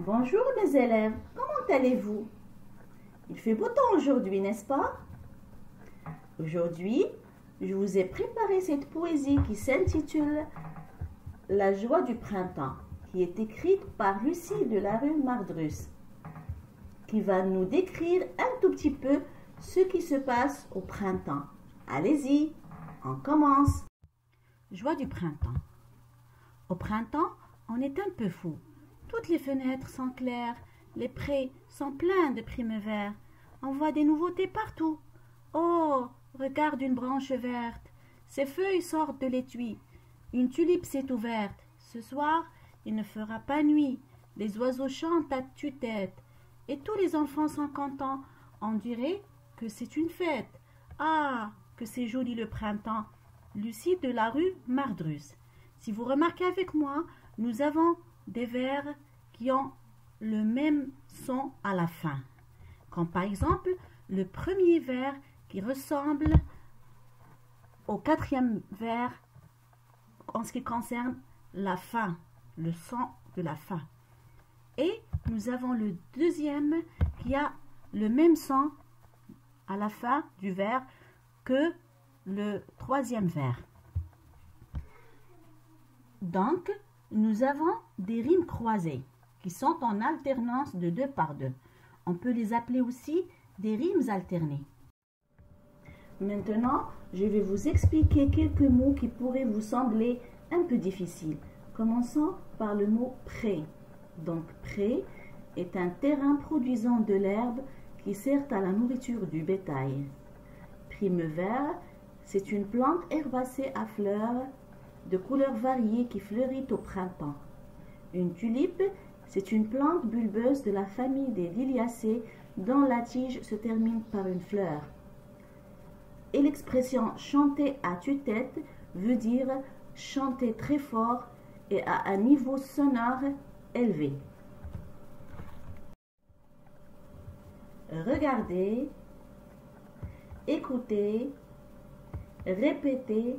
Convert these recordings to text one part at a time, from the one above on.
Bonjour mes élèves, comment allez-vous? Il fait beau temps aujourd'hui, n'est-ce pas? Aujourd'hui, je vous ai préparé cette poésie qui s'intitule La joie du printemps, qui est écrite par Lucie de la rue Mardrus, qui va nous décrire un tout petit peu ce qui se passe au printemps. Allez-y, on commence. Joie du printemps. Au printemps, on est un peu fou. Toutes les fenêtres sont claires, les prés sont pleins de primevère. On voit des nouveautés partout. Oh, regarde une branche verte. Ses feuilles sortent de l'étui. Une tulipe s'est ouverte. Ce soir, il ne fera pas nuit. Les oiseaux chantent à tue-tête. Et tous les enfants sont contents. On dirait que c'est une fête. Ah, que c'est joli le printemps. Lucie de la rue Mardrus. Si vous remarquez avec moi, nous avons des vers qui ont le même son à la fin. Comme par exemple, le premier vers qui ressemble au quatrième vers en ce qui concerne la fin, le son de la fin. Et nous avons le deuxième qui a le même son à la fin du vers que le troisième vers. Donc, nous avons des rimes croisées qui sont en alternance de 2 par 2. On peut les appeler aussi des rimes alternées. Maintenant, je vais vous expliquer quelques mots qui pourraient vous sembler un peu difficiles. Commençons par le mot pré. Donc, pré est un terrain produisant de l'herbe qui sert à la nourriture du bétail. Primevère, c'est une plante herbacée à fleurs de couleurs variées qui fleurit au printemps. Une tulipe, c'est une plante bulbeuse de la famille des liliacées dont la tige se termine par une fleur. Et l'expression chanter à tue-tête veut dire chanter très fort et à un niveau sonore élevé. Regardez, écoutez, répétez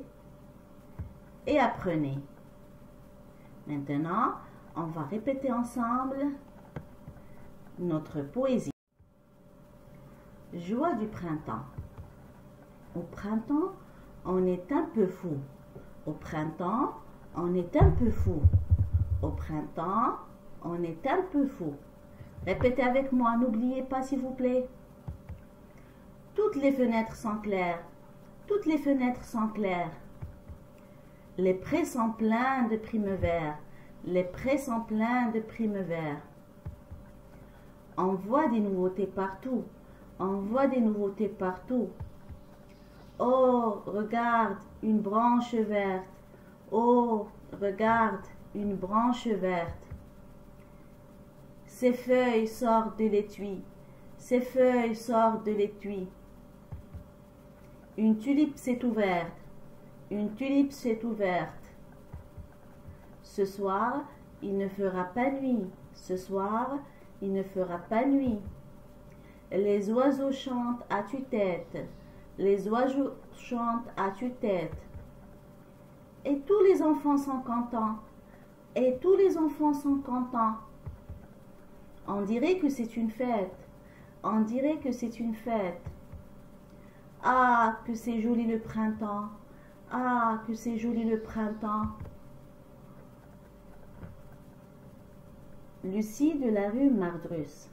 et apprenez. Maintenant, on va répéter ensemble notre poésie. Joie du printemps. Au printemps, on est un peu fou. Au printemps, on est un peu fou. Au printemps, on est un peu fou. Répétez avec moi, n'oubliez pas s'il vous plaît. Toutes les fenêtres sont claires. Toutes les fenêtres sont claires. Les prés sont pleins de primevère. Les prés sont pleins de primevère. On voit des nouveautés partout. On voit des nouveautés partout. Oh, regarde une branche verte. Oh, regarde une branche verte. Ses feuilles sortent de l'étui. Ses feuilles sortent de l'étui. Une tulipe s'est ouverte. Une tulipe s'est ouverte. Ce soir, il ne fera pas nuit. Ce soir, il ne fera pas nuit. Les oiseaux chantent à tue-tête. Les oiseaux chantent à tue-tête. Et tous les enfants sont contents. Et tous les enfants sont contents. On dirait que c'est une fête. On dirait que c'est une fête. Ah, que c'est joli le printemps. Ah, que c'est joli le printemps. Lucie de la rue Mardrus.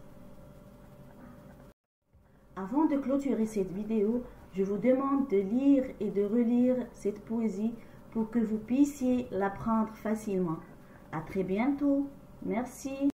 Avant de clôturer cette vidéo, je vous demande de lire et de relire cette poésie pour que vous puissiez l'apprendre facilement. À très bientôt. Merci.